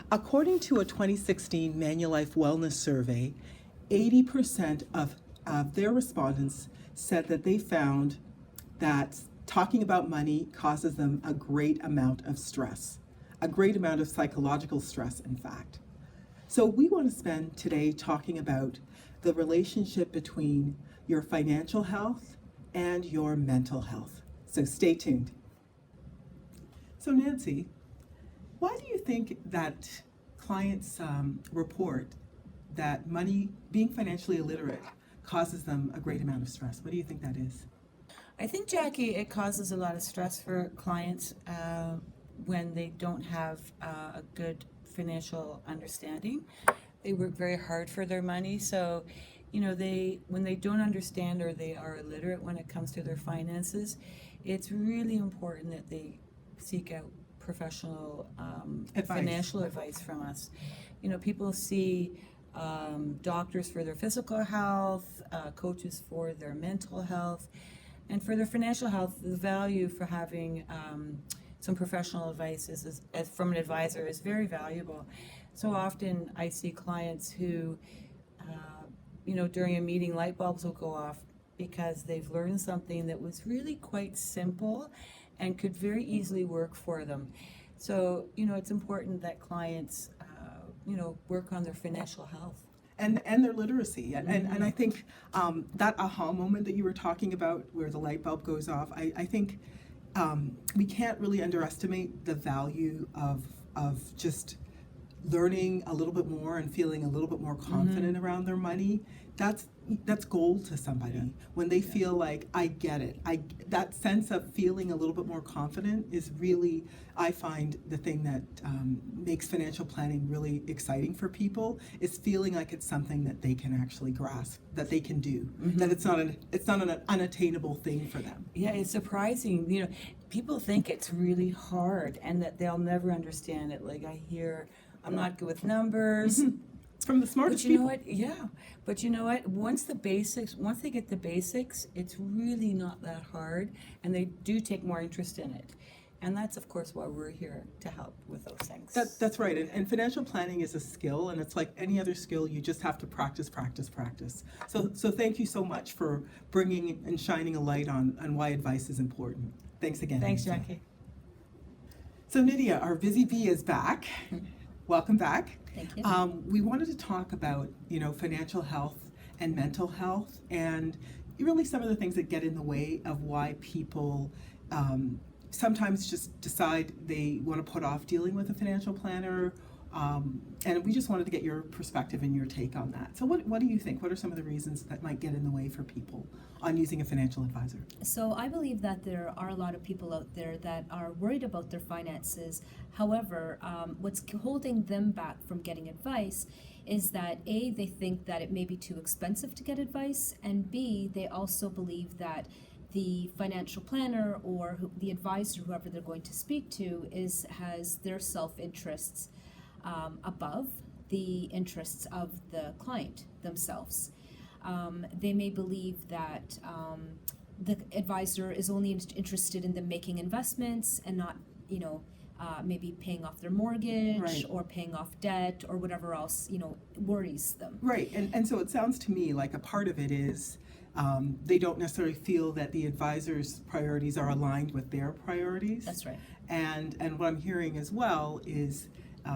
According to a 2016 Manulife Wellness Survey, 80% of their respondents said that they found that talking about money causes them a great amount of stress, a great amount of psychological stress, in fact. So we want to spend today talking about the relationship between your financial health and your mental health. So stay tuned. So Nancy, why do you think that clients report that being financially illiterate causes them a great amount of stress? What do you think that is? I think, Jackie, it causes a lot of stress for clients when they don't have a good financial understanding. They work very hard for their money, so when they don't understand or they are illiterate when it comes to their finances, it's really important that they seek out professional financial advice from us. People see doctors for their physical health, coaches for their mental health, and for their financial health. The value for having some professional advice from an advisor is very valuable. So often I see clients who, during a meeting, light bulbs will go off because they've learned something that was really quite simple and could very easily work for them. So, it's important that clients, work on their financial health. And their literacy. And I think that aha moment that you were talking about where the light bulb goes off, I think we can't really underestimate the value of just learning a little bit more and feeling a little bit more confident around their money. That's gold to somebody when they feel like, I get it. That sense of feeling a little bit more confident is really, I find, the thing that makes financial planning really exciting for people, is feeling like it's something that they can actually grasp, that they can do, that it's not an unattainable thing for them. Yeah, it's surprising. People think it's really hard and that they'll never understand it. Like I hear, I'm not good with numbers. From the smartest people. But you know what? Once they get the basics, it's really not that hard, and they do take more interest in it. And that's, of course, why we're here to help with those things. That's right. And financial planning is a skill, and it's like any other skill. You just have to practice. So thank you so much for bringing and shining a light on why advice is important. Thanks again. Thanks, Jackie. So Nydia, our busy bee is back. Welcome back. Thank you. We wanted to talk about, financial health and mental health, and really some of the things that get in the way of why people sometimes just decide they want to put off dealing with a financial planner. And we just wanted to get your perspective and your take on that. So what do you think? What are some of the reasons that might get in the way for people on using a financial advisor? So I believe that there are a lot of people out there that are worried about their finances. However, what's holding them back from getting advice is that A, they think that it may be too expensive to get advice, and B, they also believe that the financial planner or the advisor, whoever they're going to speak to, has their self-interests above the interests of the client themselves. They may believe that the advisor is only interested in them making investments and not, maybe paying off their mortgage, right, or paying off debt or whatever else, worries them. Right, and so it sounds to me like a part of it is they don't necessarily feel that the advisor's priorities are aligned with their priorities. That's right. And what I'm hearing as well is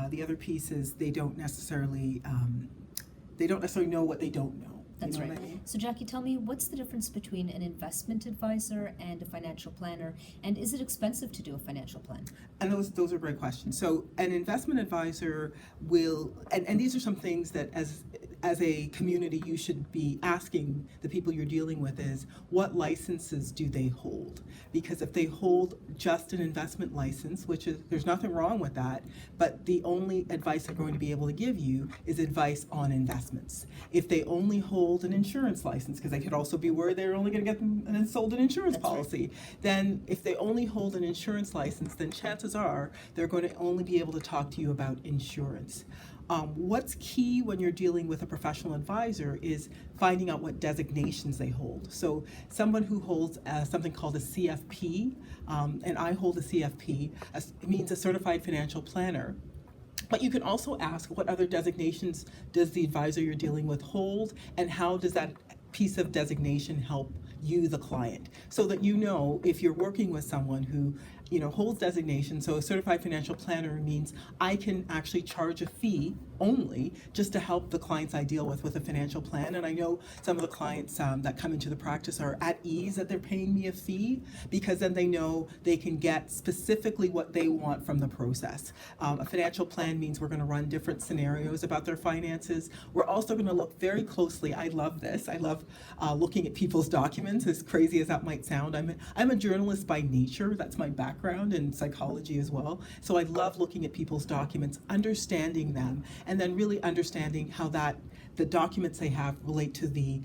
the other piece is they don't necessarily know what they don't know. That's you know right. what I mean? So Jackie, tell me, what's the difference between an investment advisor and a financial planner, and is it expensive to do a financial plan? And those are great questions. So an investment advisor will, and these are some things that as a community you should be asking the people you're dealing with is, what licenses do they hold? Because if they hold just an investment license, which is, there's nothing wrong with that, but the only advice they're going to be able to give you is advice on investments. If they only hold an insurance license, because they could also be worried they're only going to get them and then sold an insurance That's policy, right. Then if they only hold an insurance license, then chances are they're going to only be able to talk to you about insurance. What's key when you're dealing with a professional advisor is finding out what designations they hold. So someone who holds something called a CFP, and I hold a CFP, it means a certified financial planner. But you can also ask, what other designations does the advisor you're dealing with hold, and how does that piece of designation help you, the client, so that you know if you're working with someone who holds designation. So a certified financial planner means I can actually charge a fee only just to help the clients I deal with a financial plan. And I know some of the clients that come into the practice are at ease that they're paying me a fee, because then they know they can get specifically what they want from the process. A financial plan means we're going to run different scenarios about their finances. We're also going to look very closely. I love this. I love looking at people's documents, as crazy as that might sound. I'm a journalist by nature. That's my background in psychology as well. So I love looking at people's documents, understanding them, and then really understanding how the documents they have relate to the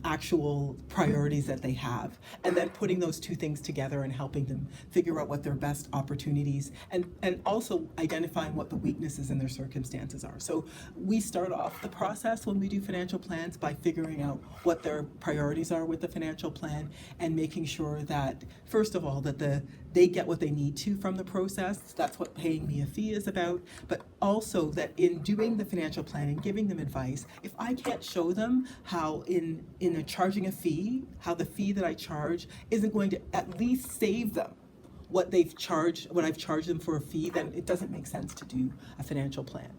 actual priorities that they have, and then putting those two things together and helping them figure out what their best opportunities, and also identifying what the weaknesses in their circumstances are. So we start off the process when we do financial plans by figuring out what their priorities are with the financial plan, and making sure that, first of all, that they get what they need to from the process. That's what paying me a fee is about. But also that in doing the financial plan and giving them advice, if I can't show them how in charging a fee, how the fee that I charge isn't going to at least save them what I've charged them for a fee, then it doesn't make sense to do a financial plan.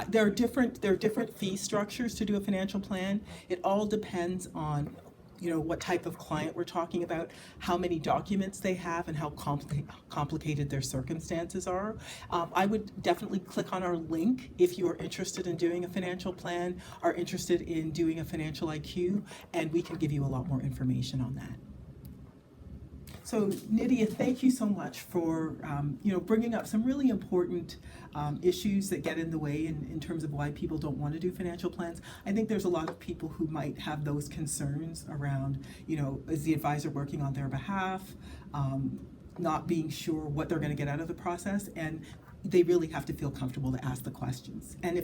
There are different fee structures to do a financial plan. It all depends on what type of client we're talking about, how many documents they have, and how complicated their circumstances are. I would definitely click on our link if you are interested in doing a financial plan, are interested in doing a financial IQ, and we can give you a lot more information on that. So Nydia, thank you so much for bringing up some really important issues that get in the way in terms of why people don't want to do financial plans. I think there's a lot of people who might have those concerns around, is the advisor working on their behalf, not being sure what they're going to get out of the process, and they really have to feel comfortable to ask the questions. And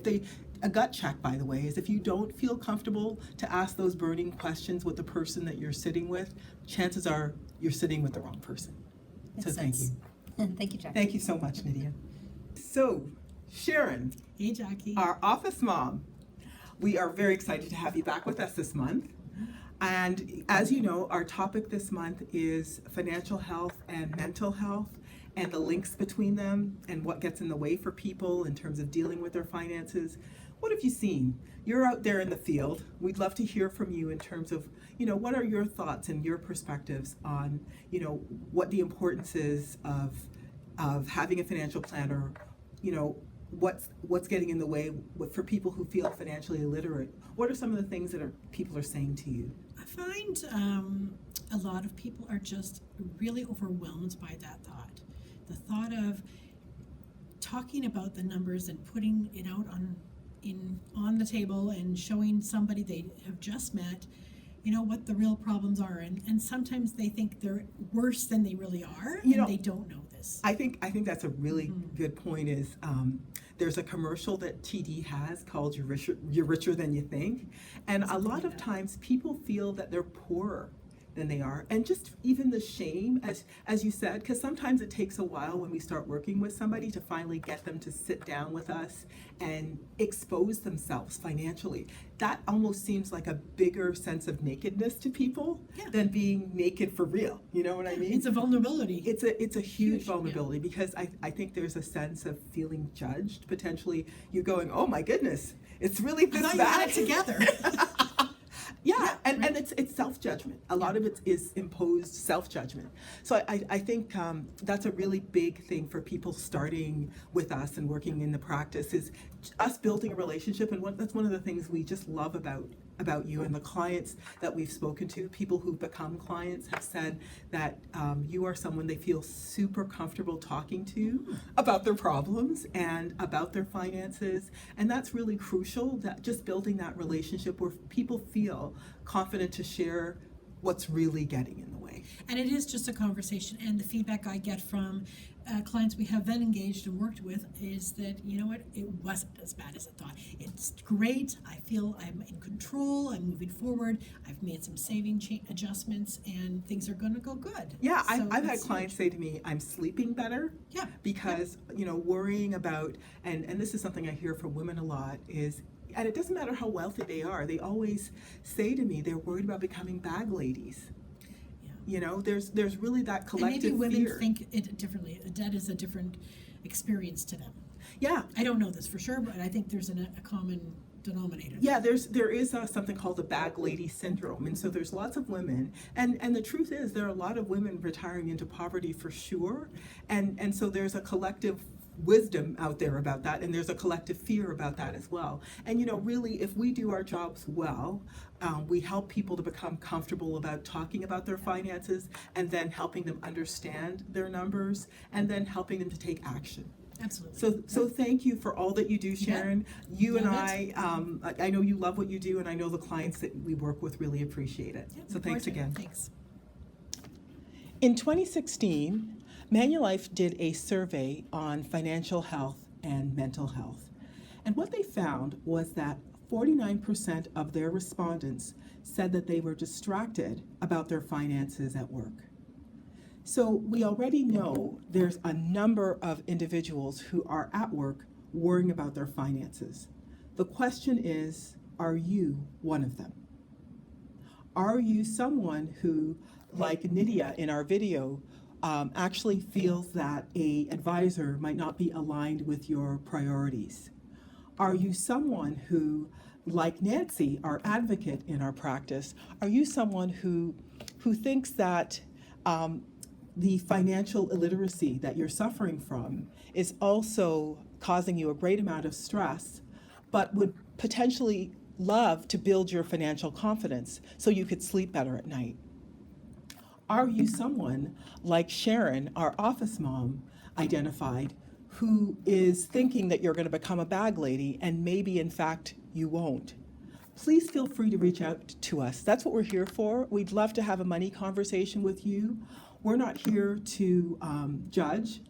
a gut check, by the way, is if you don't feel comfortable to ask those burning questions with the person that you're sitting with, chances are you're sitting with the wrong person. Makes Thank sense. you. Thank you, Jackie. Thank you so much, Nydia. So, Sharon, Hey, Jackie. our office mom, we are very excited to have you back with us this month. And as you know, our topic this month is financial health and mental health, and the links between them and what gets in the way for people in terms of dealing with their finances. What have you seen? You're out there in the field. We'd love to hear from you in terms of, what are your thoughts and your perspectives on, what the importance is of having a financial planner, what's getting in the way for people who feel financially illiterate. What are some of the things that people are saying to you? I find a lot of people are just really overwhelmed by that thought. The thought of talking about the numbers and putting it out on the table and showing somebody they have just met, what the real problems are. And sometimes they think they're worse than they really are, and they don't know this. I think that's a really good point. Is there's a commercial that TD has called You're Richer Than You Think. And a lot of times people feel that they're poorer than they are, and just even the shame, as you said, because sometimes it takes a while when we start working with somebody to finally get them to sit down with us and expose themselves financially. That almost seems like a bigger sense of nakedness to people than being naked for real. You know what I mean? It's a vulnerability. It's a huge vulnerability, because I think there's a sense of feeling judged. Potentially, you're going, oh my goodness, it's really this I thought bad. you had it together. And it's self-judgment. A lot of it is imposed self-judgment. So I think that's a really big thing for people starting with us and working in the practice, is us building a relationship. And that's one of the things we just love about you, and the clients that we've spoken to. People who've become clients have said that you are someone they feel super comfortable talking to about their problems and about their finances. And that's really crucial, that just building that relationship where people feel confident to share what's really getting in the way. And it is just a conversation, and the feedback I get from clients we have then engaged and worked with is that, you know what, it wasn't as bad as I thought. It's great. I feel I'm in control. I'm moving forward. I've made some saving adjustments, and things are going to go good. Yeah, So I've had it's clients huge. say to me, I'm sleeping better. Yeah. Because, worrying about, and this is something I hear from women a lot, is, and it doesn't matter how wealthy they are, they always say to me they're worried about becoming bag ladies. Yeah. There's really that collective And maybe women fear. think it differently. Debt is a different experience to them. Yeah, I don't know this for sure, but I think there's a common denominator. yeah. There is something called the bag lady syndrome, and so there's lots of women, and the truth is there are a lot of women retiring into poverty for sure, and so there's a collective wisdom out there about that, and there's a collective fear about that as well. And really, if we do our jobs well, we help people to become comfortable about talking about their finances, and then helping them understand their numbers, and then helping them to take action. Absolutely. So thank you for all that you do, Sharon. You and Love I know you love what you do, and I know the clients that we work with really appreciate it. Yeah, So look thanks forward to it. again. Thanks. In 2016, Manulife did a survey on financial health and mental health. And what they found was that 49% of their respondents said that they were distracted about their finances at work. So we already know there's a number of individuals who are at work worrying about their finances. The question is, are you one of them? Are you someone who, like Nydia in our video, actually feels that a advisor might not be aligned with your priorities? Are you someone who, like Nancy, our advocate in our practice, are you someone who thinks that the financial illiteracy that you're suffering from is also causing you a great amount of stress, but would potentially love to build your financial confidence so you could sleep better at night? Are you someone like Sharon, our office mom, identified, who is thinking that you're going to become a bag lady and maybe in fact you won't? Please feel free to reach out to us. That's what we're here for. We'd love to have a money conversation with you. We're not here to judge.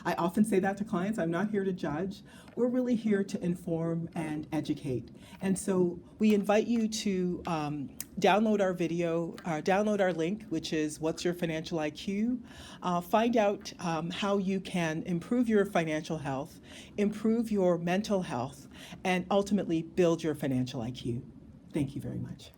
I often say that to clients, I'm not here to judge. We're really here to inform and educate. And so we invite you to download our video, download our link, which is What's Your Financial IQ? Find out how you can improve your financial health, improve your mental health, and ultimately build your financial IQ. Thank you very much.